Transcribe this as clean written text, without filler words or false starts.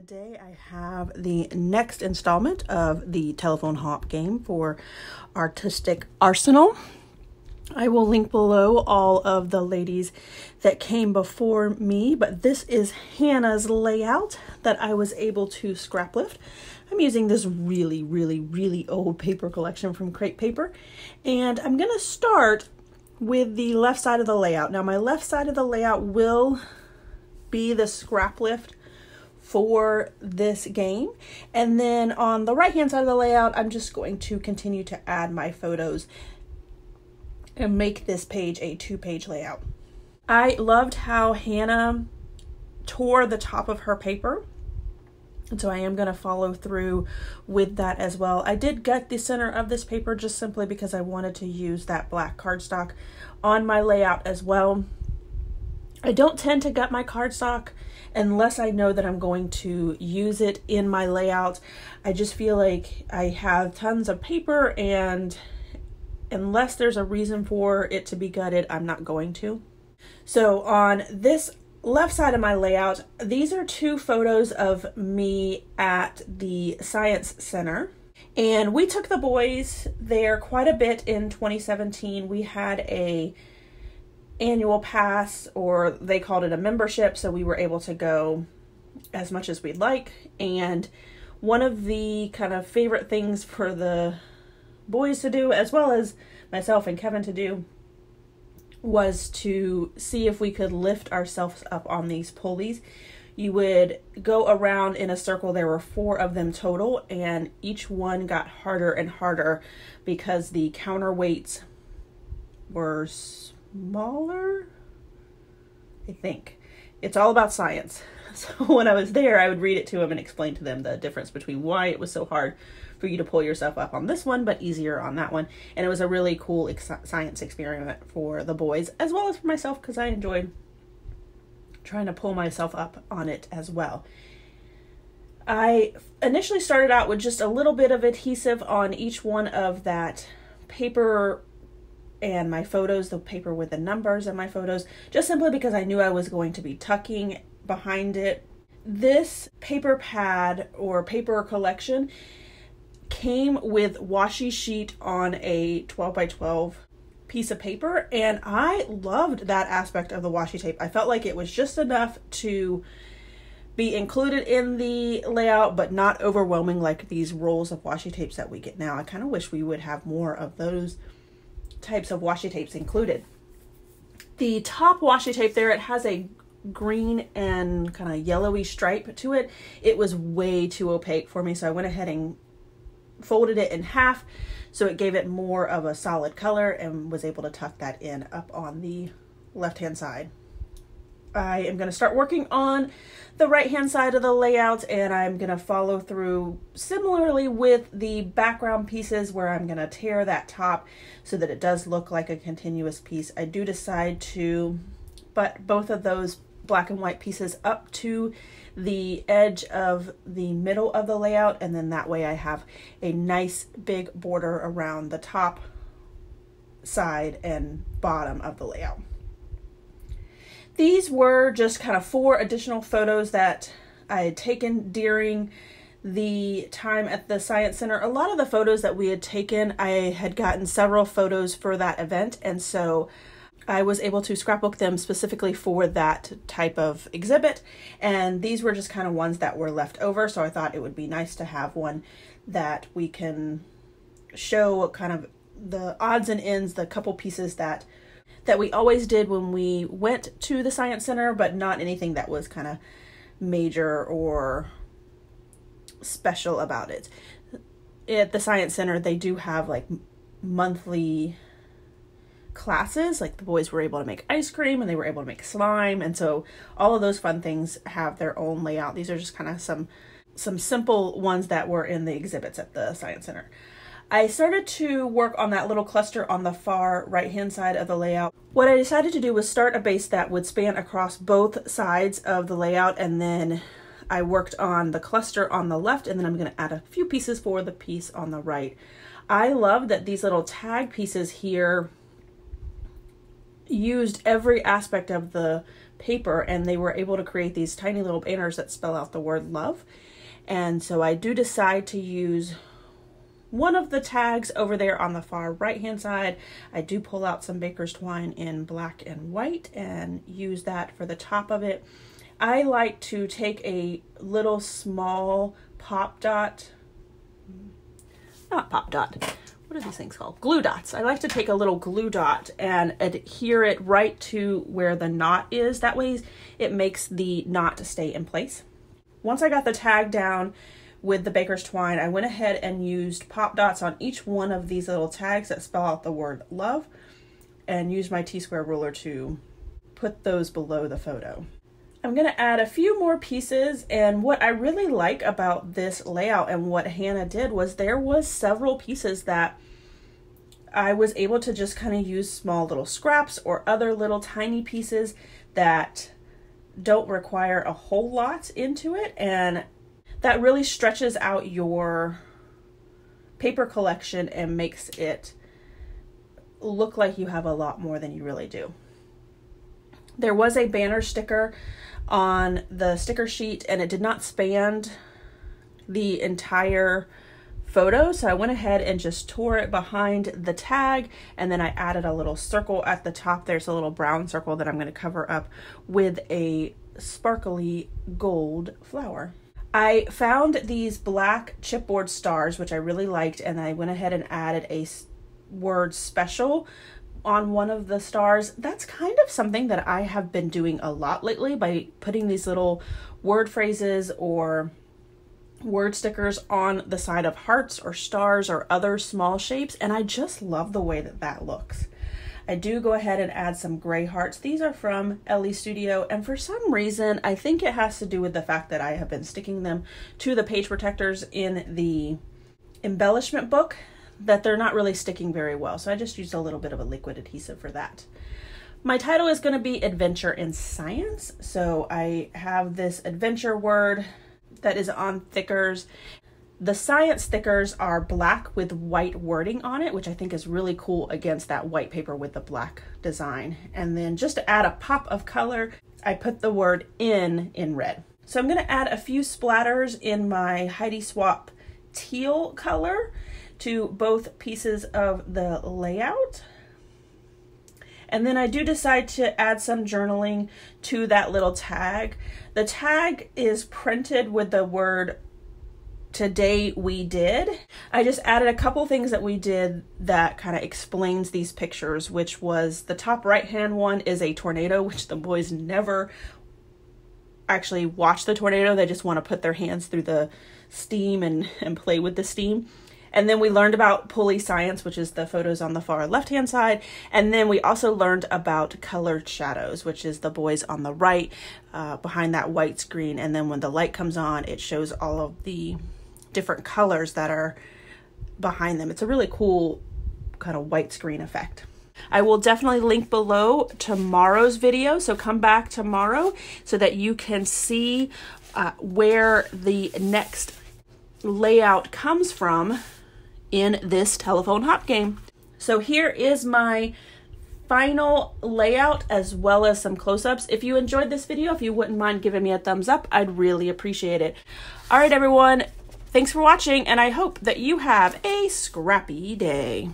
Today I have the next installment of the telephone hop game for Artistic Arsenal. I will link below all of the ladies that came before me, but this is Hannah's layout that I was able to scrap lift. I'm using this really old paper collection from Crate Paper, and I'm going to start with the left side of the layout. Now my left side of the layout will be the scrap lift for this game, and then on the right hand side of the layout I'm just going to continue to add my photos and make this page a 2-page layout. I loved how Hannah tore the top of her paper, and so I am going to follow through with that as well. I did gut the center of this paper just simply because I wanted to use that black cardstock on my layout as well. I don't tend to gut my cardstock unless I know that I'm going to use it in my layout. I just feel like I have tons of paper, and unless there's a reason for it to be gutted, I'm not going to. So on this left side of my layout, these are 2 photos of me at the Science Center. And we took the boys there quite a bit in 2017. We had a annual pass, or they called it a membership, so we were able to go as much as we'd like. And one of the kind of favorite things for the boys to do, as well as myself and Kevin to do, was to see if we could lift ourselves up on these pulleys. You would go around in a circle. There were 4 of them total, and each one got harder and harder because the counterweights were smaller, I think. It's all about science. So when I was there, I would read it to them and explain to them the difference between why it was so hard for you to pull yourself up on this one, but easier on that one. And it was a really cool science experiment for the boys, as well as for myself, because I enjoyed trying to pull myself up on it as well. I initially started out with just a little bit of adhesive on each one of that paper and my photos, the paper with the numbers and my photos, just simply because I knew I was going to be tucking behind it. This paper pad or paper collection came with washi sheet on a 12 by 12 piece of paper, and I loved that aspect of the washi tape. I felt like it was just enough to be included in the layout, but not overwhelming like these rolls of washi tapes that we get now. I kind of wish we would have more of those types of washi tapes included. The top washi tape there, it has a green and kind of yellowy stripe to it. It was way too opaque for me, so I went ahead and folded it in half so it gave it more of a solid color, and was able to tuck that in up on the left hand side. I am going to start working on the right hand side of the layout, and I'm going to follow through similarly with the background pieces, where I'm going to tear that top so that it does look like a continuous piece. I do decide to butt both of those black and white pieces up to the edge of the middle of the layout, and then that way I have a nice big border around the top, side, and bottom of the layout. These were just kind of 4 additional photos that I had taken during the time at the Science Center. A lot of the photos that we had taken, I had gotten several photos for that event, and so I was able to scrapbook them specifically for that type of exhibit, and these were just kind of ones that were left over, so I thought it would be nice to have one that we can show kind of the odds and ends, the couple pieces that we always did when we went to the Science Center, but not anything that was kind of major or special about it. At the Science Center, they do have like monthly classes, like the boys were able to make ice cream and they were able to make slime, and so all of those fun things have their own layout. These are just kind of some simple ones that were in the exhibits at the Science Center. I started to work on that little cluster on the far right hand side of the layout. What I decided to do was start a base that would span across both sides of the layout, and then I worked on the cluster on the left, and then I'm going to add a few pieces for the piece on the right. I love that these little tag pieces here used every aspect of the paper, and they were able to create these tiny little banners that spell out the word love. And so I do decide to use one of the tags over there on the far right hand side. I do pull out some baker's twine in black and white and use that for the top of it. I like to take a little small pop dot, not pop dot, what are these things called? Glue dots. I like to take a little glue dot and adhere it right to where the knot is. That way it makes the knot stay in place. Once I got the tag down with the baker's twine, I went ahead and used pop dots on each one of these little tags that spell out the word love, and used my T-square ruler to put those below the photo. I'm going to add a few more pieces, and what I really like about this layout and what Hannah did was there was several pieces that I was able to just kind of use small little scraps or other little tiny pieces that don't require a whole lot into it, and that really stretches out your paper collection and makes it look like you have a lot more than you really do. There was a banner sticker on the sticker sheet, and it did not span the entire photo, so I went ahead and just tore it behind the tag, and then I added a little circle at the top. There's a little brown circle that I'm going to cover up with a sparkly gold flower. I found these black chipboard stars, which I really liked, and I went ahead and added a word special on one of the stars. That's kind of something that I have been doing a lot lately, by putting these little word phrases or word stickers on the side of hearts or stars or other small shapes, and I just love the way that that looks. I do go ahead and add some gray hearts. These are from Ellie Studio, and for some reason, I think it has to do with the fact that I have been sticking them to the page protectors in the embellishment book, that they're not really sticking very well. So I just used a little bit of a liquid adhesive for that. My title is going to be Adventure in Science. So I have this adventure word that is on thickers. The science stickers are black with white wording on it, which I think is really cool against that white paper with the black design. And then just to add a pop of color, I put the word in red. So I'm going to add a few splatters in my Heidi Swap teal color to both pieces of the layout. And then I do decide to add some journaling to that little tag. The tag is printed with the word "Today we did." I just added a couple things that we did that kind of explains these pictures, which was the top right hand one is a tornado, which the boys never actually watch the tornado. They just want to put their hands through the steam and play with the steam. And then we learned about pulley science, which is the photos on the far left-hand side. And then we also learned about colored shadows, which is the boys on the right behind that white screen. And then when the light comes on, it shows all of the different colors that are behind them. It's a really cool kind of white screen effect. I will definitely link below tomorrow's video, so come back tomorrow so that you can see where the next layout comes from in this telephone hop game. So here is my final layout as well as some close-ups. If you enjoyed this video, if you wouldn't mind giving me a thumbs up, I'd really appreciate it. All right, everyone, thanks for watching, and I hope that you have a scrappy day.